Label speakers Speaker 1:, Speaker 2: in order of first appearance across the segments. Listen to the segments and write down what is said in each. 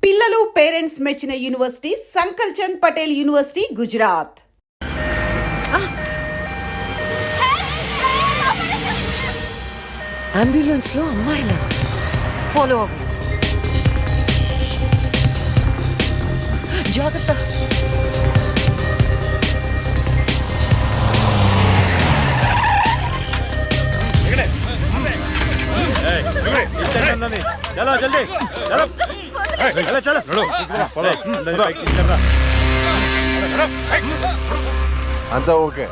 Speaker 1: పిల్లలు పేరెంట్స్ మెచ్చిన university Sankal Chand Patel university Gujarat.
Speaker 2: Ambulance లో అమ్మాయిలా ఫాలో అవ్వు. జాగ్రత్త.
Speaker 3: అంతా ఓకే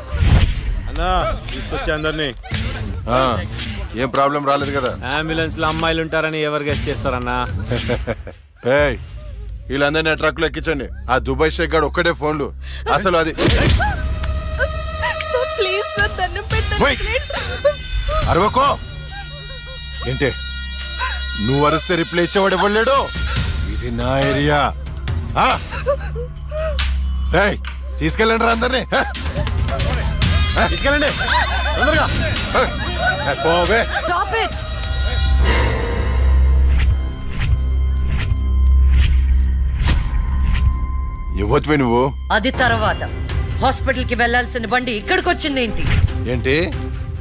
Speaker 4: అన్నా తీసుకొచ్చా అందరినీ.
Speaker 3: ఏం ప్రాబ్లం రాలేదు కదా?
Speaker 4: అంబులెన్స్ లో అమ్మాయిలు ఉంటారని ఎవరు గెస్ట్ చేస్తారన్నా?
Speaker 3: ఏయ్ వీళ్ళందరినీ ట్రక్ లో ఎక్కించండి. ఆ దుబాయ్ షేక్ గాడు ఒక్కడే ఫోన్లు. అసలు అది అరవకో ఏంటే, నువ్వు అరిస్తే రిప్లై ఇచ్చేవాడు ఇవ్వలేడు. ఇది నా ఏరియా. రేయ్ తీసుకెళ్ళండి రా అందరినీ.
Speaker 4: తీసుకెళ్ళండి తొందరగా.
Speaker 3: పోవే.
Speaker 2: Stop it.
Speaker 3: ఇవ్వచ్చువే నువ్వు.
Speaker 2: అది తర్వాత హాస్పిటల్ కి వెళ్లాల్సిన బండి ఇక్కడికి వచ్చింది ఏంటి?
Speaker 3: ఏంటి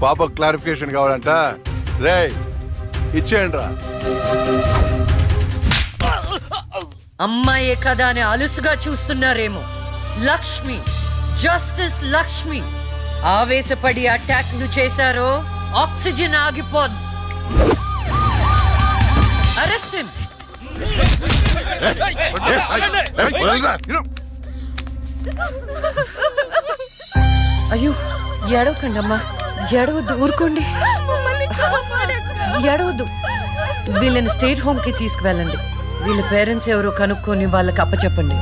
Speaker 3: పాప క్లారిఫికేషన్ కావాలంట? రేయ్ ఇచ్చేయండి రా.
Speaker 2: అమ్మాయే కదా అని అలుసుగా చూస్తున్నారేమో. లక్ష్మి, జస్టిస్ లక్ష్మి ఆవేశపడి అటాక్ ను చేశారో ఆక్సిజన్ ఆగిపోద్ది. Arrest him. అయ్యో ఏడవకండి అమ్మా, ఏడవద్దు, ఊరుకోండి, ఏడవద్దు. వీళ్ళని స్టేట్ హోమ్ కి తీసుకువెళ్ళండి. వీళ్ళ పేరెంట్స్ ఎవరో కనుక్కొని వాళ్ళకి అప్పచెప్పండి.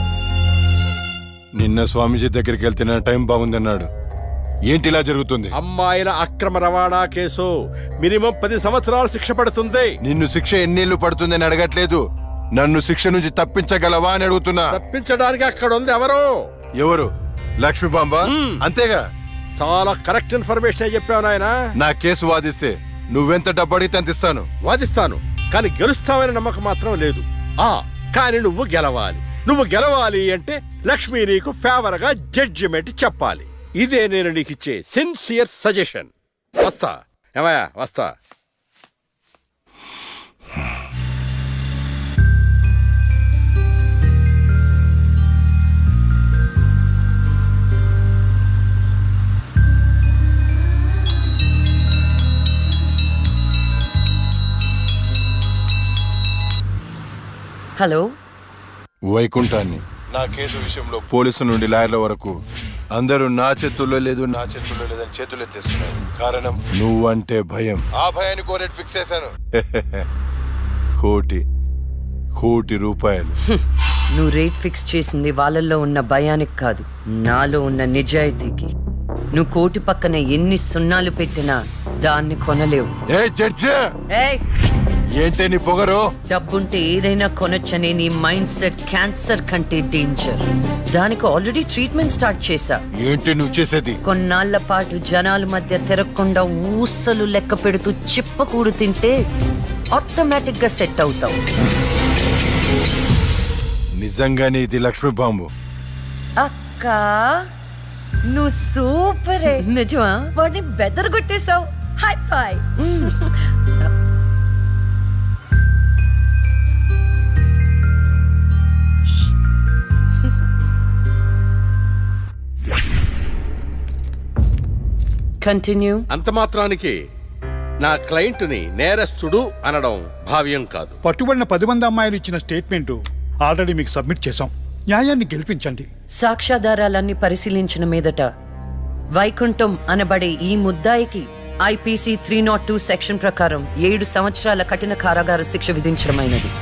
Speaker 3: నిన్న స్వామీజీ దగ్గరికి వెళ్తే టైం బాగుందన్నాడు. ఏంటి ఇలా జరుగుతుంది?
Speaker 4: అమ్మాయిల అక్రమ రవాణా కేసు మినిమం 10 సంవత్సరాలు శిక్ష పడుతుంది.
Speaker 3: నిన్ను శిక్ష ఎన్నేళ్లు పడుతుందని అడగట్లేదు, నన్ను శిక్ష నుంచి తప్పించగలవా అని అడుగుతున్నా.
Speaker 4: తప్పించడానికి అక్కడ ఉంది ఎవరు?
Speaker 3: ఎవరు? లక్ష్మీ బాంబ అంతేగా?
Speaker 4: చాలా కరెక్ట్ ఇన్ఫర్మేషన్ చెప్పావు నాయన.
Speaker 3: నా కేసు వాదిస్తే నువ్వెంత డబ్బు అడిగితే అంత ఇస్తాను.
Speaker 4: వాదిస్తాను, కానీ గెలుస్తావని నమ్మకం మాత్రం లేదు. కానీ నువ్వు గెలవాలి. నువ్వు గెలవాలి అంటే లక్ష్మి నీకు ఫేవర్ గా జడ్జిమెంట్ చెప్పాలి. ఇదే నేను నీకు ఇచ్చే సిన్సియర్ సజెషన్. వస్తా ఏమయ్యా, వస్తా.
Speaker 2: హలో,
Speaker 3: వైకుంఠాన్ని. నా కేసు విషయంలో పోలీసు నుండి లాయర్ల వరకు అందరూ నా చేతుల్లో లేదు, నా చేతుల్లో లేదని చేతులు ఎత్తేస్తున్నారు. కారణం నువ్వంటే భయం. ఆ భయాన్ని కోరేట్ ఫిక్స్ చేశాను. కోటి రూపాయలు.
Speaker 2: నువ్వు రేట్ ఫిక్స్ చేసింది వాళ్ళల్లో ఉన్న భయానికి కాదు, నాలో ఉన్న నిజాయితీకి. నువ్వు కోటి పక్కన ఎన్ని సున్నాలు పెట్టినా దాన్ని కొనలేవు.
Speaker 3: ఏ జడ్జి,
Speaker 2: ఏయ్,
Speaker 3: ఏంటే నీ పొగరు?
Speaker 2: డబ్బుంటే ఏదైనా కొనొచ్చనే నీ మైండ్ సెట్ క్యాన్సర్ కంటే డేంజర్. దానికి ఆల్రెడీ ట్రీట్మెంట్ స్టార్ట్ చేశా.
Speaker 3: ఏంటి నువ్వు చేసేది?
Speaker 2: కొన్నాళ్ల పాటు జనాల మధ్య తిరగకుండా ఊసలు లెక్క పెడుతూ చిప్పకూడు తింటే ఆటోమేటిక్ గా సెట్ అవుతావు.
Speaker 3: నిజంగానే ఇది లక్ష్మీ బాంబు.
Speaker 2: అక్క నువ్వు సూపరే. నిజమా? వాడిని బెదరగొట్టేశావు. హై ఫై. కంటిన్యూ.
Speaker 4: అంత మాత్రానికి నా క్లయింట్ని నేరస్తుడు అనడం భావ్యం కాదు.
Speaker 5: పట్టుబడిన 10 మంది అమ్మాయిలు ఇచ్చిన స్టేట్మెంట్ ఆల్రెడీ మీకు సబ్మిట్ చేశాం. న్యాయాన్ని గెలిపించండి.
Speaker 2: సాక్ష్యాధారాలన్నీ పరిశీలించిన మీదట వైకుంఠం అనబడే ఈ ముద్దాయికి ఐపీసీ 302 సెక్షన్ ప్రకారం 7 సంవత్సరాల కఠిన కారాగార శిక్ష విధించడమైనది.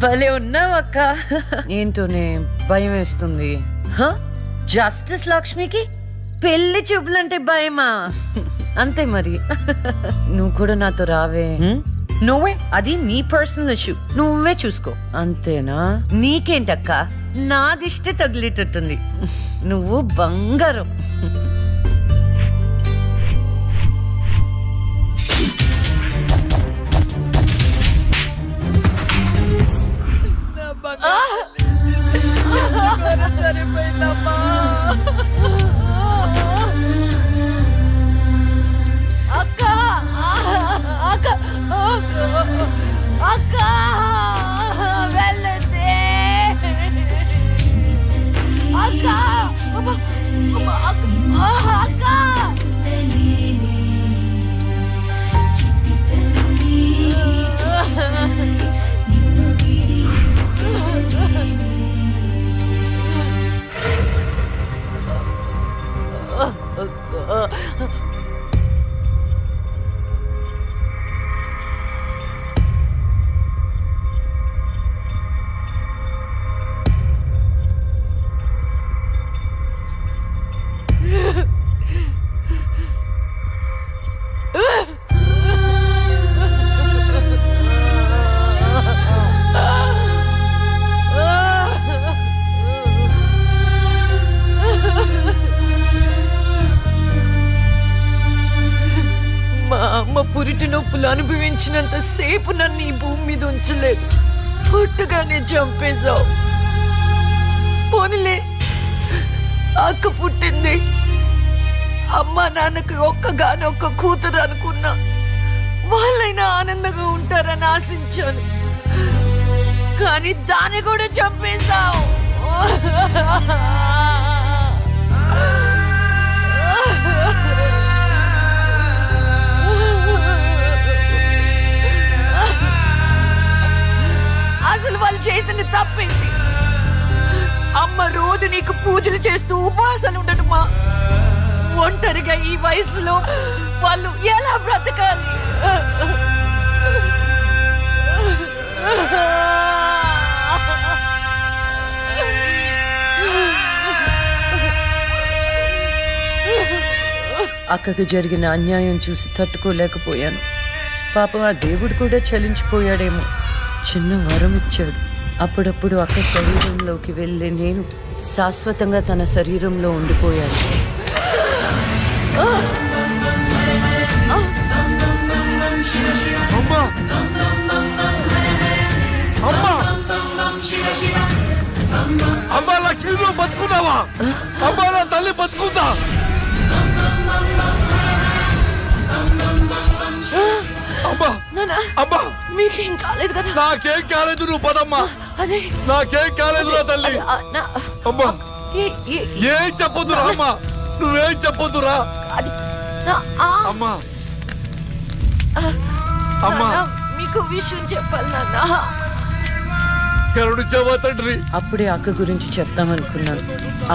Speaker 2: భలే ఉన్నావు అక్క. ఏంటోనే భయం వేస్తుంది. జస్టిస్ లక్ష్మికి పెళ్లి చూపులంటే భయమా? అంతే మరి. నువ్వు కూడా నాతో రావే. నువ్వే అది నీ పర్సనల్ ఇష్యూ, నువ్వే చూసుకో. అంతేనా? నీకేంటక్క, నాదిష్టే తగిలేటట్టుంది. నువ్వు బంగారం. పురిటి నొప్పులు అనుభవించినంత సేపు నన్ను ఈ భూమి మీద ఉంచలేదు. పుట్టుగానే చంపేశావు. పోనీలే, అక్క పుట్టింది, అమ్మ నాన్నకి ఒక్కగానొక్క కూతురు అనుకున్నా. వాళ్ళైనా ఆనందంగా ఉంటారని ఆశించాను, కానీ దాన్ని కూడా చంపేశావు. అసలు వాళ్ళు చేసిన తప్పేంటి? అమ్మ రోజు నీకు పూజలు చేస్తూ ఉపవాసాలు ఉండటమా? ఒంటరిగా ఈ వయసులో వాళ్ళు ఎలా బ్రతకాలి? అక్కకు జరిగిన అన్యాయం చూసి తట్టుకోలేకపోయాను. పాపం ఆ దేవుడు కూడా చలించిపోయాడేమో. చిన్న వరం ఇచ్చాడు. అప్పుడప్పుడు అక్క శరీరంలోకి వెళ్ళే నేను శాశ్వతంగా తన శరీరంలో ఉండిపోయాను.
Speaker 4: అమ్మా లక్ష్మి, నువ్వు బతుకున్నావా? అమ్మా నా తల్లి బతుకుందా? అమ్మా
Speaker 2: మీకేం కాలేదు కదా?
Speaker 4: నాకేం కాలేదు, నువ్వు పదమ్మా.
Speaker 2: అదే
Speaker 4: నాకేం కాలేదు నా తల్లి. అమ్మా ఏం చెప్పొద్దురా అమ్మా, నువ్వేం చెప్పొద్దురా అమ్మా. అమ్మా
Speaker 2: మీకు విషయం చెప్పాలి నాన్న.
Speaker 4: కరుణించావా తండ్రి?
Speaker 2: అప్పుడే అక్క గురించి చెప్తామనుకున్నాను.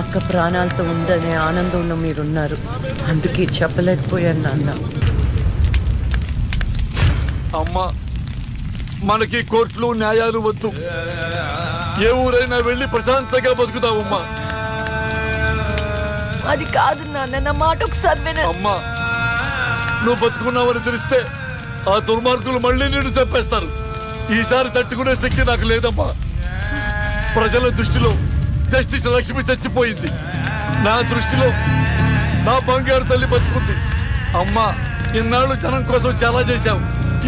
Speaker 2: అక్క ప్రాణాలతో ఉందనే ఆనందంలో మీరున్నారు, అందుకే చెప్పలేకపోయాను నాన్న.
Speaker 4: అమ్మా మనకి కోర్టులు న్యాయాలు వద్దు, ఏ ఊరైనా వెళ్ళి ప్రశాంతంగా బతుకుతావమ్మా.
Speaker 2: అది కాదు నాన్న, నా మాట ఒకసారి వినండి.
Speaker 4: అమ్మా నువ్వు బతుకున్నావని తెలిస్తే ఆ దుర్మార్గులు మళ్ళీ నిన్ను చంపేస్తారు. ఈసారి తట్టుకునే శక్తి నాకు లేదమ్మా. ప్రజల దృష్టిలో జస్టిస్ లక్ష్మి చచ్చిపోయింది, నా దృష్టిలో నా బంగారు తల్లి బతుకుంది. అమ్మా ఇన్నాళ్ళు జనం కోసం చాలా చేశావు,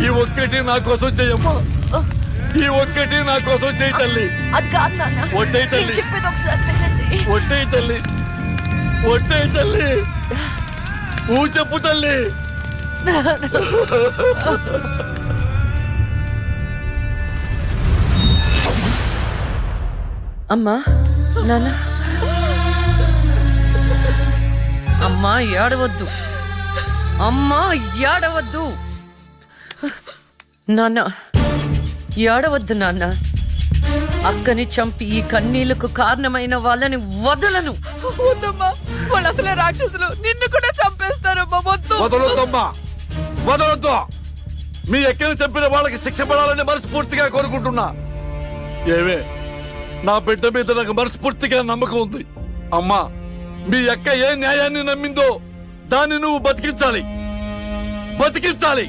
Speaker 4: ఈ ఒక్కటి నా కోసం చెయ్యమ్మా. ఈ ఒక్కటి నా కోసం చెయ్యి తల్లి.
Speaker 2: అది కాదు నాన్న,
Speaker 4: ఒట్టై తల్లి,
Speaker 2: చెప్పేది ఒకసారి వినండి.
Speaker 4: ఒట్టై తల్లి, ఒట్టై తల్లి, ఊ చెప్పు తల్లి.
Speaker 2: అమ్మా నాన్న, అమ్మా ఏడవద్దు, అమ్మా ఏడవద్దు నాన్న, ఏడవద్దు నాన్న. అక్కని చంపి ఈ కన్నీళ్లకు కారణమైన వాళ్ళని వదలను.
Speaker 6: వాళ్ళు అసలే రాక్షసులు, నిన్ను కూడా చంపేస్తారమ్మా.
Speaker 4: వదలొద్దమ్మా, వదలొద్దు. మీ ఎక్కని చంపిన వాళ్ళకి శిక్ష పడాలని మనస్ఫూర్తిగా కోరుకుంటున్నా. ఏమే నా బిడ్డ మీద నాకు మనస్ఫూర్తిగా నమ్మకం ఉంది. అమ్మా మీ అక్క ఏ న్యాయాన్ని నమ్మిందో దాన్ని నువ్వు బతికించాలి, బతికించాలి.